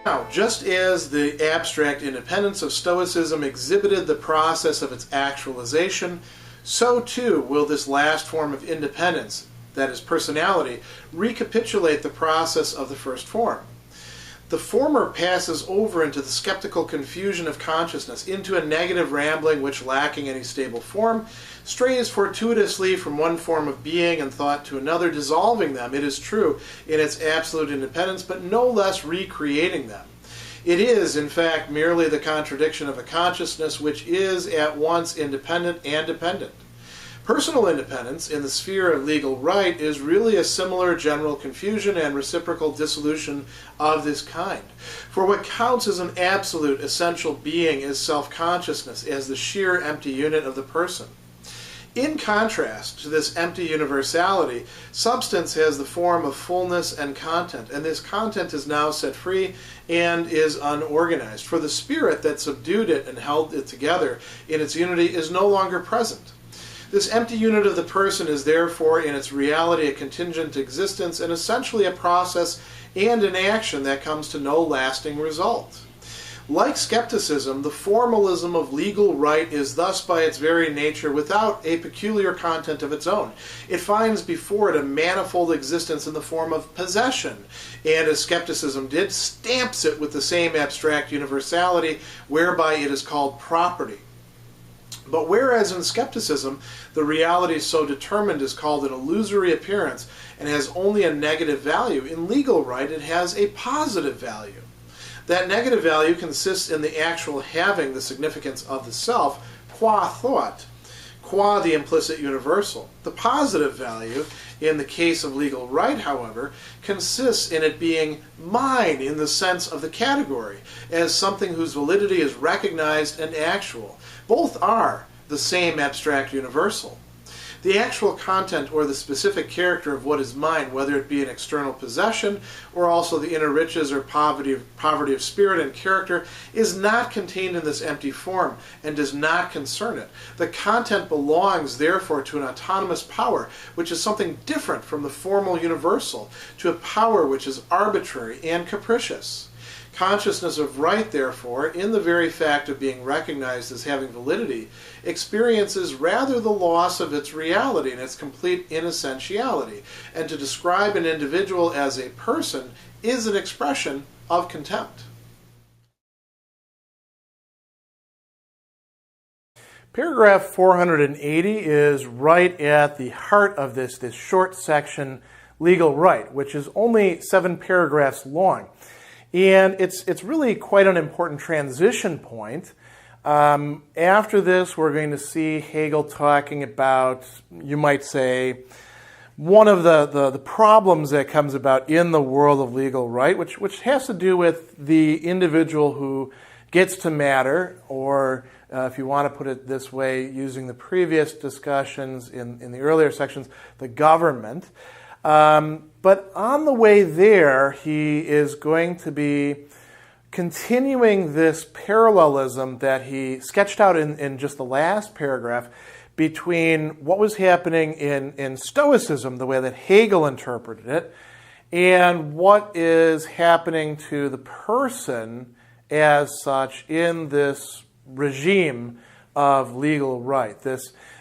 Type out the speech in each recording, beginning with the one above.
Now, just as the abstract independence of Stoicism exhibited the process of its actualization, so too will this last form of independence, that is personality, recapitulate the process of the first form. The former passes over into the skeptical confusion of consciousness, into a negative rambling which, lacking any stable form, strays fortuitously from one form of being and thought to another, dissolving them, it is true, in its absolute independence, but no less recreating them. It is, in fact, merely the contradiction of a consciousness which is at once independent and dependent. Personal independence in the sphere of legal right is really a similar general confusion and reciprocal dissolution of this kind. For what counts as an absolute essential being is self-consciousness as the sheer empty unit of the person. In contrast to this empty universality, substance has the form of fullness and content, and this content is now set free and is unorganized. For the spirit that subdued it and held it together in its unity is no longer present. This empty unit of the person is therefore in its reality a contingent existence and essentially a process and an action that comes to no lasting result. Like skepticism, the formalism of legal right is thus by its very nature without a peculiar content of its own. It finds before it a manifold existence in the form of possession, and as skepticism did, stamps it with the same abstract universality whereby it is called property. But whereas in skepticism, the reality so determined is called an illusory appearance and has only a negative value, in legal right it has a positive value. That negative value consists in the actual having the significance of the self, qua thought, qua the implicit universal. The positive value, in the case of legal right, however, consists in it being mine in the sense of the category, as something whose validity is recognized and actual. Both are the same abstract universal. The actual content or the specific character of what is mine, whether it be an external possession or also the inner riches or poverty of spirit and character, is not contained in this empty form and does not concern it. The content belongs, therefore, to an autonomous power, which is something different from the formal universal, to a power which is arbitrary and capricious. Consciousness of right, therefore, in the very fact of being recognized as having validity, experiences rather the loss of its reality and its complete inessentiality, and to describe an individual as a person is an expression of contempt. Paragraph 480 is right at the heart of this short section, legal right, which is only 7 paragraphs long. And it's really quite an important transition point. After this, we're going to see Hegel talking about, you might say, one of the problems that comes about in the world of legal right, which has to do with the individual who gets to matter, or if you want to put it this way, using the previous discussions in the earlier sections, the government. But on the way there, he is going to be continuing this parallelism that he sketched out in just the last paragraph between what was happening in Stoicism, the way that Hegel interpreted it, and what is happening to the person as such in this regime of legal right.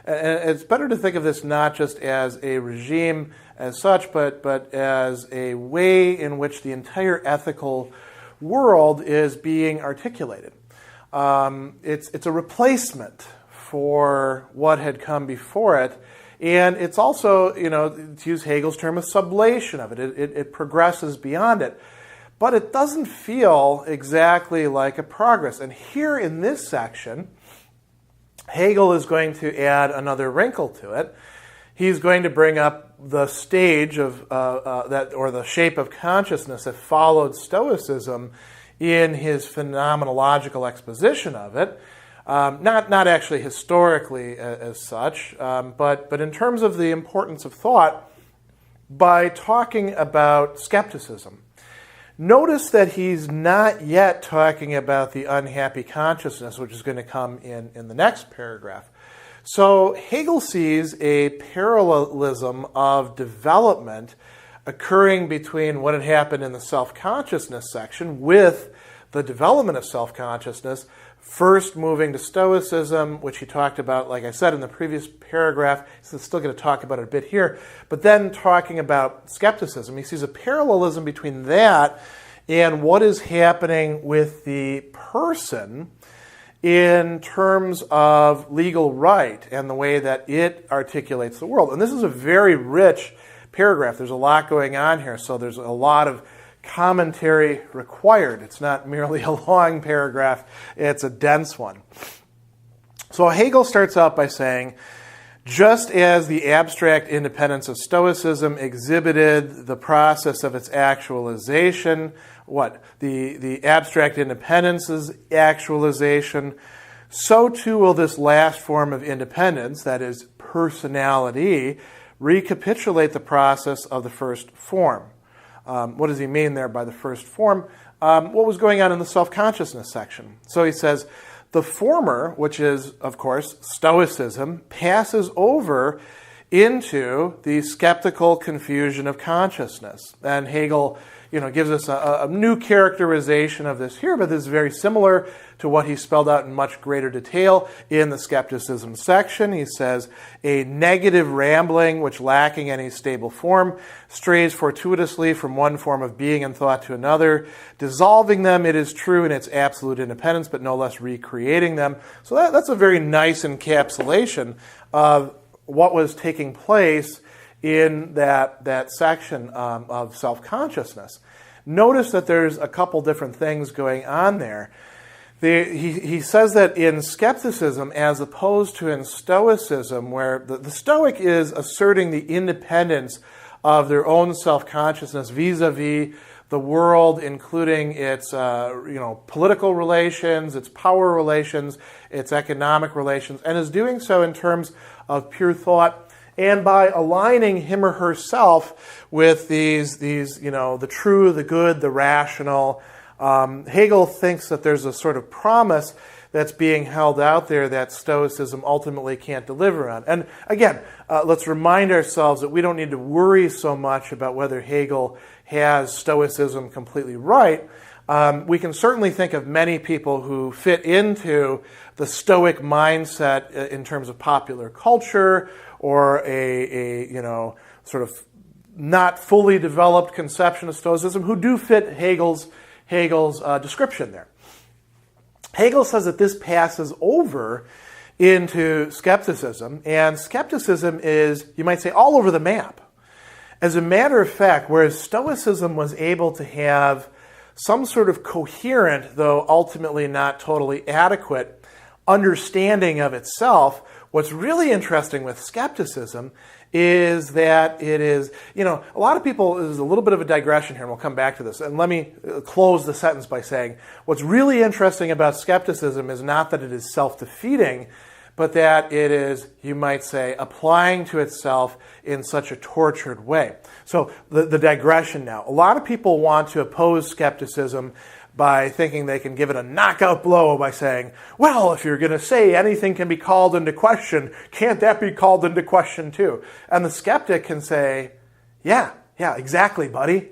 It's better to think of this not just as a regime as such, but as a way in which the entire ethical world is being articulated. It's a replacement for what had come before it, and it's also, to use Hegel's term, a sublation of it. It progresses beyond it. But it doesn't feel exactly like a progress. And here in this section, Hegel is going to add another wrinkle to it. He's going to bring up the stage of that, or the shape of consciousness that followed Stoicism in his phenomenological exposition of it. Not actually historically as such, but in terms of the importance of thought, by talking about skepticism. Notice that he's not yet talking about the unhappy consciousness, which is going to come in the next paragraph. So Hegel sees a parallelism of development occurring between what had happened in the self-consciousness section with the development of self-consciousness, first moving to Stoicism, which he talked about, like I said, in the previous paragraph. He's still going to talk about it a bit here, but then talking about skepticism. He sees a parallelism between that and what is happening with the person in terms of legal right and the way that it articulates the world. And this is a very rich paragraph. There's a lot going on here, so there's a lot of commentary required. It's not merely a long paragraph, it's a dense one. So Hegel starts out by saying, just as the abstract independence of Stoicism exhibited the process of its actualization, the abstract independence's actualization, so too will this last form of independence, that is, personality, recapitulate the process of the first form. What does he mean there by the first form? What was going on in the self-consciousness section? So he says, the former, which is, of course, Stoicism, passes over into the skeptical confusion of consciousness. And Hegel gives us a new characterization of this here, but this is very similar to what he spelled out in much greater detail in the skepticism section. He says, a negative rambling, which lacking any stable form, strays fortuitously from one form of being and thought to another, dissolving them, it is true, in its absolute independence, but no less recreating them. So that's a very nice encapsulation of what was taking place in that section of self-consciousness. Notice that there's a couple different things going on there. He says that in skepticism, as opposed to in Stoicism, where the Stoic is asserting the independence of their own self-consciousness vis-a-vis the world, including its political relations, its power relations, its economic relations, and is doing so in terms of pure thought, and by aligning him or herself with these the true, the good, the rational. Hegel thinks that there's a sort of promise that's being held out there that Stoicism ultimately can't deliver on. And again, let's remind ourselves that we don't need to worry so much about whether Hegel has Stoicism completely right. We can certainly think of many people who fit into the Stoic mindset in terms of popular culture, or a sort of not fully developed conception of Stoicism, who do fit Hegel's description there. Hegel says that this passes over into skepticism, and skepticism is, you might say, all over the map. As a matter of fact, whereas Stoicism was able to have some sort of coherent, though ultimately not totally adequate, understanding of itself, what's really interesting with skepticism is that it is, a lot of people, there's a little bit of a digression here, and we'll come back to this. And let me close the sentence by saying, what's really interesting about skepticism is not that it is self-defeating, but that it is, you might say, applying to itself in such a tortured way. So the digression now. A lot of people want to oppose skepticism by thinking they can give it a knockout blow by saying, well, if you're going to say anything can be called into question, can't that be called into question too? And the skeptic can say, yeah, exactly, buddy.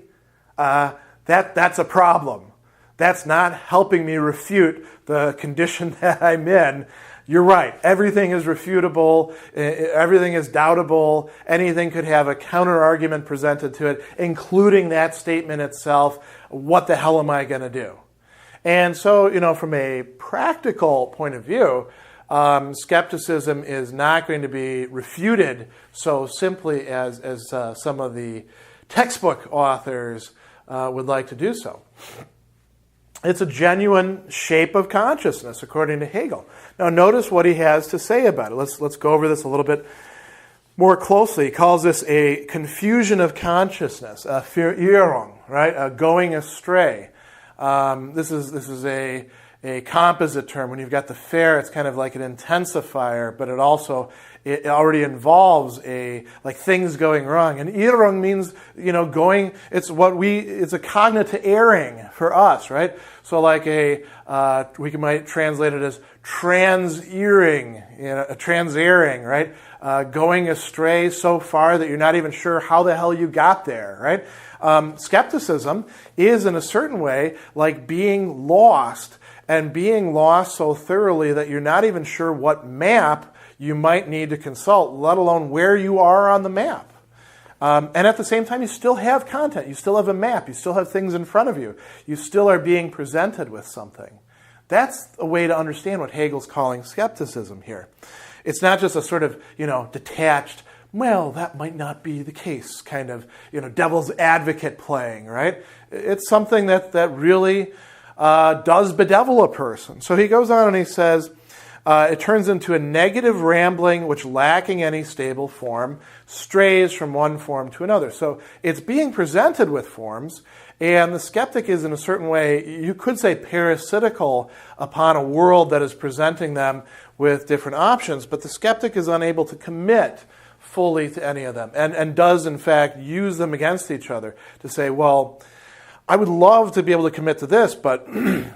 That's a problem. That's not helping me refute the condition that I'm in. You're right. Everything is refutable. Everything is doubtable. Anything could have a counter-argument presented to it, including that statement itself. What the hell am I going to do? And so, from a practical point of view, skepticism is not going to be refuted so simply as some of the textbook authors would like to do so. It's a genuine shape of consciousness, according to Hegel. Now, notice what he has to say about it. Let's go over this a little bit more closely. He calls this a confusion of consciousness, a Verirrung, right? A going astray. This is a a composite term. When you've got the fair, it's kind of like an intensifier, but it already involves things going wrong. And irrung means, going, it's a cognitive erring for us, right? So like we might translate it as trans-erring, a trans-erring, right? Going astray so far that you're not even sure how the hell you got there, right? Skepticism is in a certain way like being lost, and being lost so thoroughly that you're not even sure what map you might need to consult, let alone where you are on the map. And at the same time, you still have content. You still have a map. You still have things in front of you. You still are being presented with something. That's a way to understand what Hegel's calling skepticism here. It's not just a sort of, detached, well, that might not be the case, kind of, devil's advocate playing, right? It's something that really does bedevil a person. So he goes on and he says, it turns into a negative rambling which, lacking any stable form, strays from one form to another. So it's being presented with forms, and the skeptic is in a certain way, you could say, parasitical upon a world that is presenting them with different options, but the skeptic is unable to commit fully to any of them, and does in fact use them against each other to say, well, I would love to be able to commit to this, but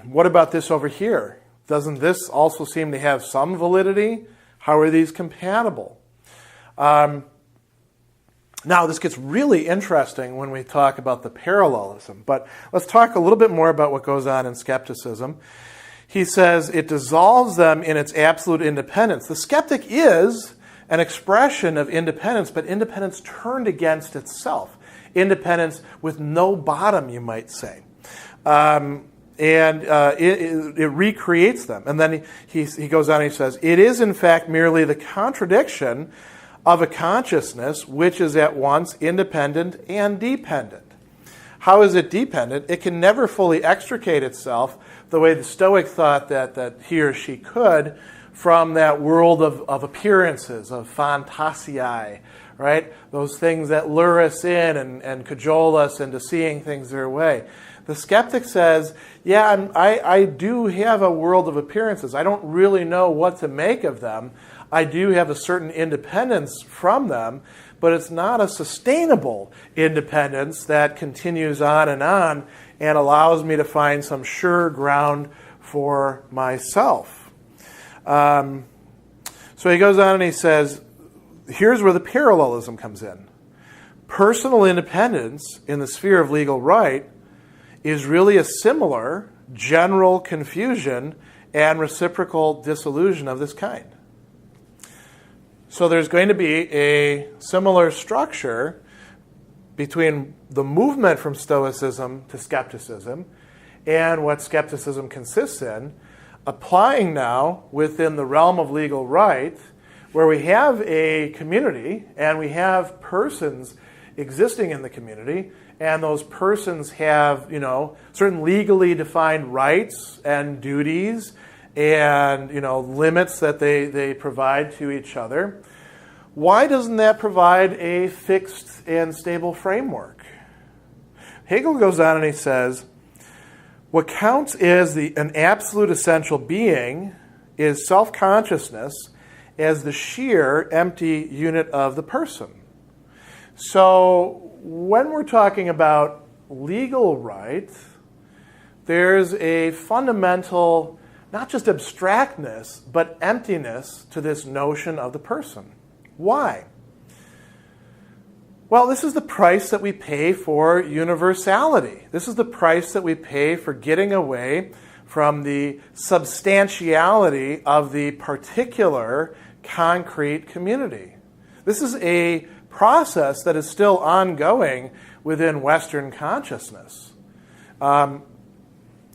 what about this over here? Doesn't this also seem to have some validity? How are these compatible? Now, this gets really interesting when we talk about the parallelism, but let's talk a little bit more about what goes on in skepticism. He says it dissolves them in its absolute independence. The skeptic is an expression of independence, but independence turned against itself. Independence with no bottom, you might say. It recreates them. And then he goes on and he says, it is in fact merely the contradiction of a consciousness which is at once independent and dependent. How is it dependent? It can never fully extricate itself the way the Stoic thought that he or she could from that world of appearances, of phantasiae, right? Those things that lure us in and cajole us into seeing things their way. The skeptic says, yeah, I do have a world of appearances. I don't really know what to make of them. I do have a certain independence from them, but it's not a sustainable independence that continues on and allows me to find some sure ground for myself. So he goes on and he says, here's where the parallelism comes in. Personal independence in the sphere of legal right is really a similar general confusion and reciprocal disillusion of this kind. So there's going to be a similar structure between the movement from Stoicism to skepticism and what skepticism consists in, applying now within the realm of legal right, where we have a community and we have persons existing in the community, and those persons have, certain legally defined rights and duties and, limits that they provide to each other. Why doesn't that provide a fixed and stable framework? Hegel goes on and he says, what counts as an absolute essential being is self-consciousness as the sheer empty unit of the person. So when we're talking about legal right, there's a fundamental, not just abstractness, but emptiness to this notion of the person. Why? Well, this is the price that we pay for universality. This is the price that we pay for getting away from the substantiality of the particular concrete community. This is a process that is still ongoing within Western consciousness. It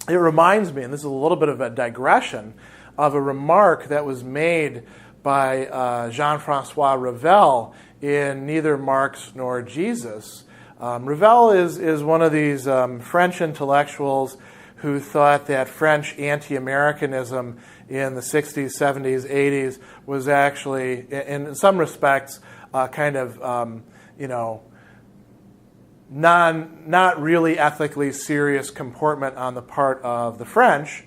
reminds me, and this is a little bit of a digression, of a remark that was made by Jean-Francois Revel in Neither Marx Nor Jesus. Revel is one of these French intellectuals who thought that French anti-Americanism in the 60s, 70s, 80s was actually, in some respects, kind of, not really ethically serious comportment on the part of the French.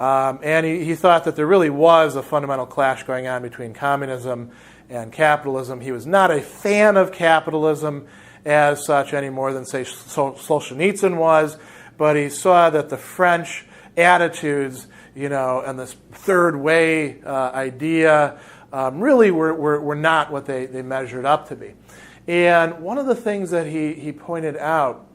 And he thought that there really was a fundamental clash going on between communism and capitalism. He was not a fan of capitalism as such any more than, say, Solzhenitsyn was, but he saw that the French attitudes, and this third way idea really were not what they measured up to be. And one of the things that he pointed out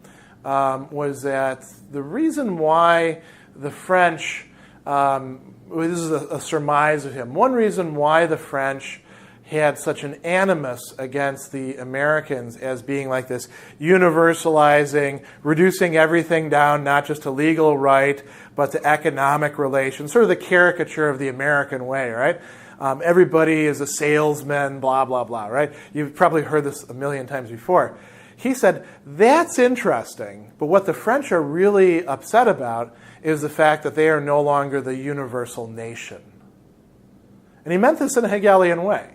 was that the reason why the French, this is a surmise of him, one reason why the French had such an animus against the Americans as being like this universalizing, reducing everything down not just to legal right, but to economic relations, sort of the caricature of the American way, right? Everybody is a salesman, blah, blah, blah, right? You've probably heard this a million times before. He said, that's interesting, but what the French are really upset about is the fact that they are no longer the universal nation. And he meant this in a Hegelian way.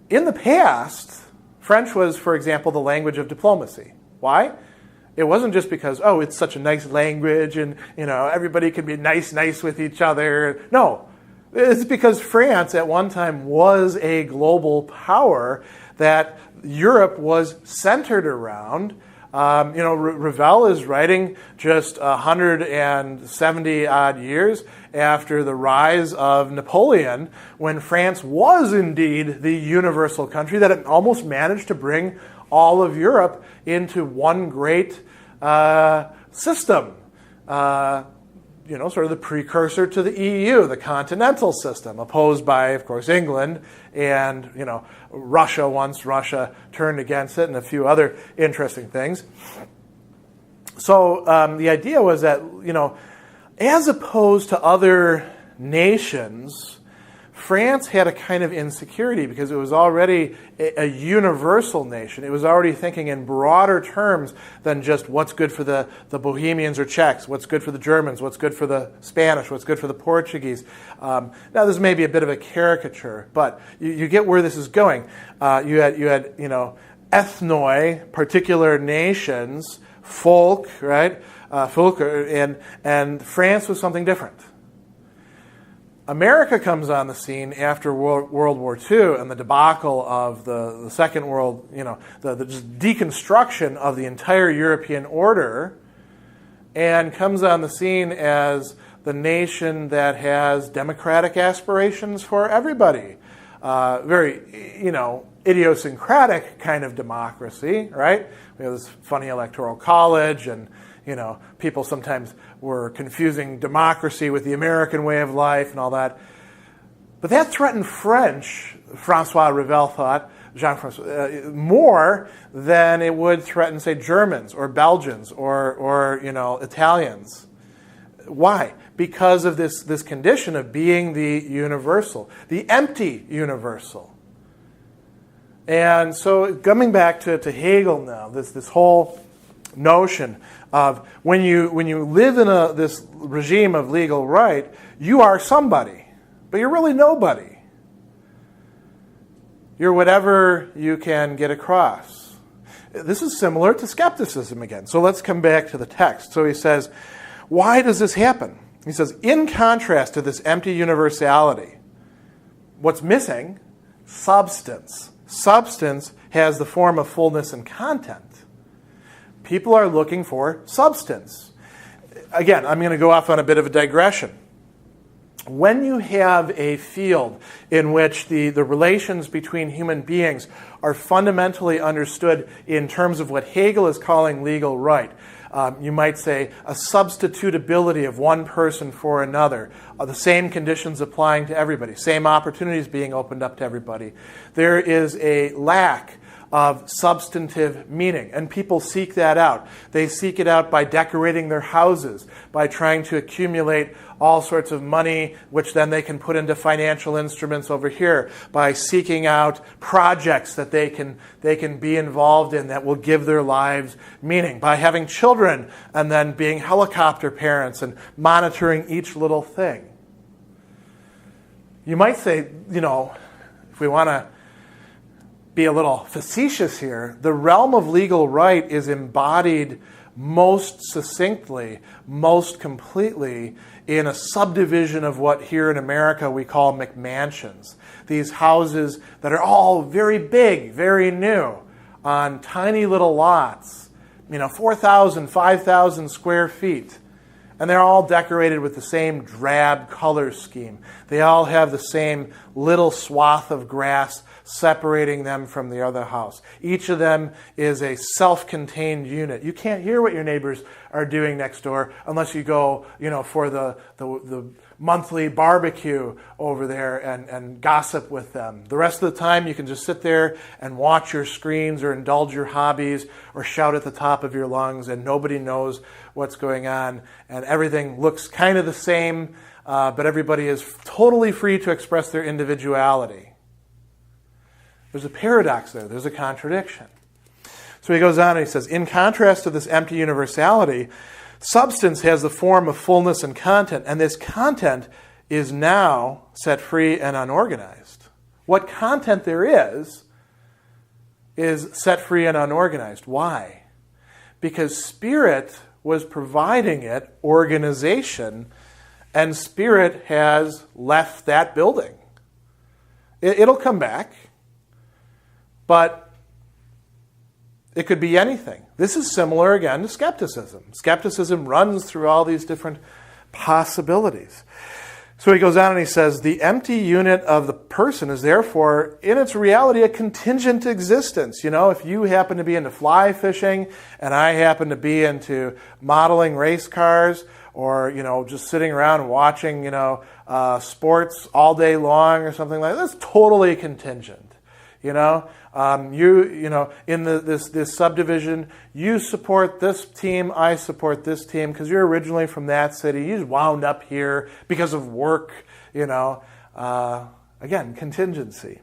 In the past, French was, for example, the language of diplomacy. Why? It wasn't just because, it's such a nice language and, everybody can be nice with each other. No, it's because France at one time was a global power that Europe was centered around. Ravel is writing just 170 odd years after the rise of Napoleon, when France was indeed the universal country, that it almost managed to bring all of Europe into one great system. Sort of the precursor to the EU, the continental system, opposed by, of course, England and, Russia once Russia turned against it, and a few other interesting things. So the idea was that, as opposed to other nations, France had a kind of insecurity because it was already a universal nation. It was already thinking in broader terms than just what's good for the Bohemians or Czechs, what's good for the Germans, what's good for the Spanish, what's good for the Portuguese. Now, this may be a bit of a caricature, but you get where this is going. You had ethnoi, particular nations, folk, right? Völker, and France was something different. America comes on the scene after World War II and the debacle of the Second World, the just deconstruction of the entire European order, and comes on the scene as the nation that has democratic aspirations for everybody. Very, idiosyncratic kind of democracy, right? We have this funny electoral college, and people sometimes were confusing democracy with the American way of life and all that. But that threatened Francois Revel thought, Jean-François, more than it would threaten, say, Germans or Belgians or Italians. Why? Because of this condition of being the universal, the empty universal. And so coming back to Hegel now, this whole notion of when you live in this regime of legal right, you are somebody, but you're really nobody. You're whatever you can get across. This is similar to skepticism again. So let's come back to the text. So he says, why does this happen? He says, in contrast to this empty universality, what's missing? Substance. Substance has the form of fullness and content. People are looking for substance. Again, I'm going to go off on a bit of a digression. When you have a field in which the relations between human beings are fundamentally understood in terms of what Hegel is calling legal right, you might say a substitutability of one person for another, the same conditions applying to everybody, same opportunities being opened up to everybody, there is a lack of substantive meaning, and people seek that out. They seek it out by decorating their houses, by trying to accumulate all sorts of money, which then they can put into financial instruments over here, by seeking out projects that they can be involved in that will give their lives meaning, by having children and then being helicopter parents and monitoring each little thing. You might say, if we want to be a little facetious here, the realm of legal right is embodied most succinctly, most completely in a subdivision of what here in America we call McMansions. These houses that are all very big, very new, on tiny little lots, 4,000, 5,000 square feet. And they're all decorated with the same drab color scheme. They all have the same little swath of grass separating them from the other house. Each of them is a self-contained unit. You can't hear what your neighbors are doing next door unless you go, for the monthly barbecue over there and gossip with them. The rest of the time you can just sit there and watch your screens or indulge your hobbies or shout at the top of your lungs, and nobody knows what's going on, and everything looks kind of the same, but everybody is totally free to express their individuality. There's a paradox there. There's a contradiction. So he goes on and he says, in contrast to this empty universality, substance has the form of fullness and content, and this content is now set free and unorganized. What content there is set free and unorganized. Why? Because spirit was providing it organization, and spirit has left that building. It'll come back. But it could be anything. This is similar, again, to skepticism. Skepticism runs through all these different possibilities. So he goes on and he says, the empty unit of the person is therefore, in its reality, a contingent existence. If you happen to be into fly fishing and I happen to be into modeling race cars, or just sitting around watching sports all day long or something like that, that's totally contingent. In this subdivision, you support this team, I support this team, because you're originally from that city. You just wound up here because of work, Again, contingency.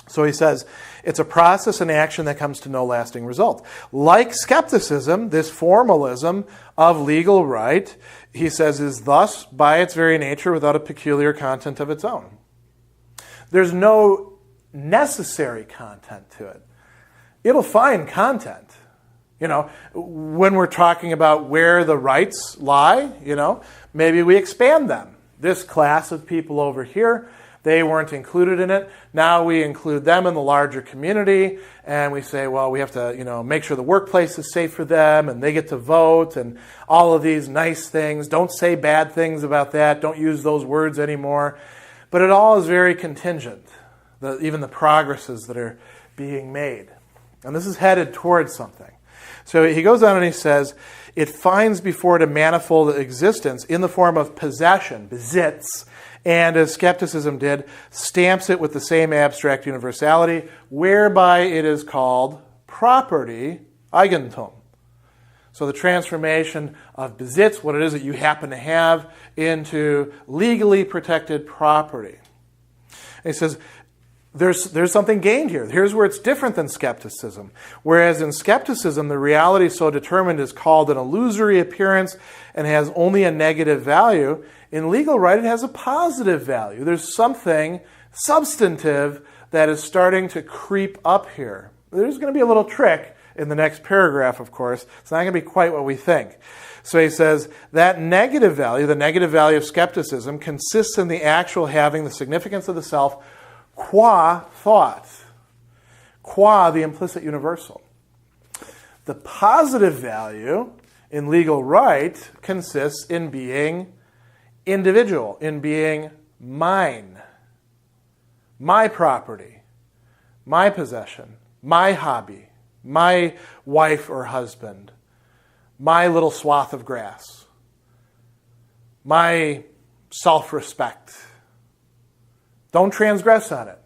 So he says, it's a process and action that comes to no lasting result. Like skepticism, this formalism of legal right, he says, is thus, by its very nature, without a peculiar content of its own. There's no necessary content to it. It'll find content. When we're talking about where the rights lie, maybe we expand them. This class of people over here, they weren't included in it. Now we include them in the larger community, and we say, well, we have to, make sure the workplace is safe for them, and they get to vote, and all of these nice things. Don't say bad things about that. Don't use those words anymore. But it all is very contingent. Even the progresses that are being made. And this is headed towards something. So he goes on and he says, it finds before it a manifold existence in the form of possession, Besitz, and as skepticism did, stamps it with the same abstract universality, whereby it is called property, Eigentum. So the transformation of Besitz, what it is that you happen to have, into legally protected property. And he says, there's something gained here. Here's where it's different than skepticism. Whereas in skepticism, the reality so determined is called an illusory appearance and has only a negative value. In legal right, it has a positive value. There's something substantive that is starting to creep up here. There's going to be a little trick in the next paragraph, of course. It's not going to be quite what we think. So he says, that negative value, the negative value of skepticism, consists in the actual having the significance of the self qua thought, qua the implicit universal. The positive value in legal right consists in being individual, in being mine, my property, my possession, my hobby, my wife or husband, my little swath of grass, my self-respect. Don't transgress on it.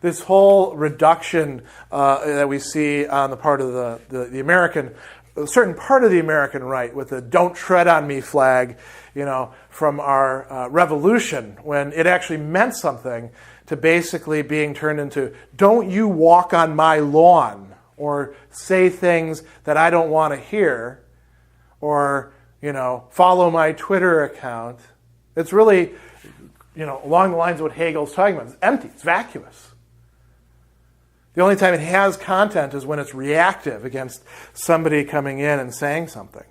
This whole reduction that we see on the part of the American, a certain part of the American right with the "don't tread on me" flag, from our revolution, when it actually meant something, to basically being turned into "don't you walk on my lawn," or say things that I don't want to hear, or follow my Twitter account. It's really along the lines of what Hegel's talking about. It's empty. It's vacuous. The only time it has content is when it's reactive against somebody coming in and saying something.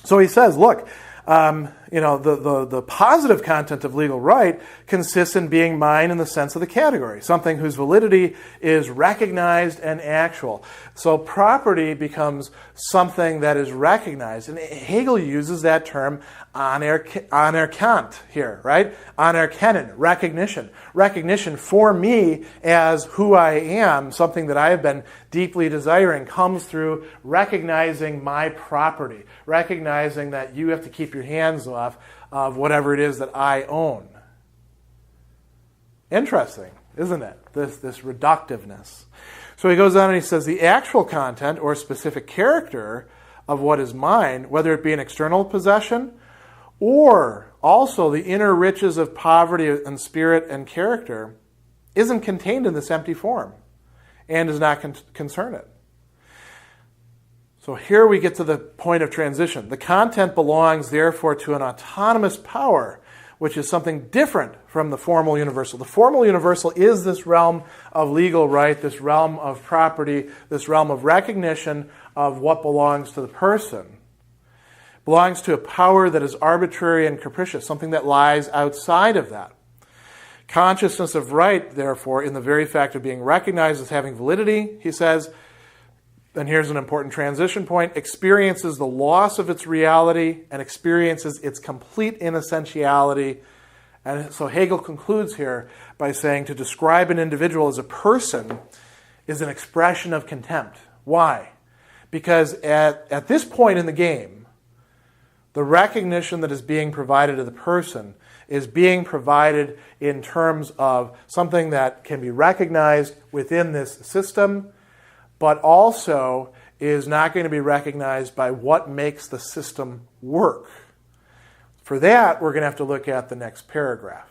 So he says, look, the positive content of legal right consists in being mine in the sense of the category, something whose validity is recognized and actual. So property becomes something that is recognized. And Hegel uses that term anerkannt here, right? Anerkennen, recognition. Recognition for me as who I am, something that I have been deeply desiring, comes through recognizing my property, recognizing that you have to keep your hands off of whatever it is that I own. Interesting, isn't it? This reductiveness. So he goes on and he says the actual content or specific character of what is mine, whether it be an external possession or also the inner riches of poverty and spirit and character, isn't contained in this empty form and does not concern it. So here we get to the point of transition. The content belongs, therefore, to an autonomous power, which is something different from the formal universal. The formal universal is this realm of legal right, this realm of property, this realm of recognition of what belongs to the person. It belongs to a power that is arbitrary and capricious, something that lies outside of that. Consciousness of right, therefore, in the very fact of being recognized as having validity, he says, and here's an important transition point, experiences the loss of its reality and experiences its complete inessentiality. And so Hegel concludes here by saying to describe an individual as a person is an expression of contempt. Why? Because at this point in the game, the recognition that is being provided to the person is being provided in terms of something that can be recognized within this system, but also is not going to be recognized by what makes the system work. For that, we're going to have to look at the next paragraph.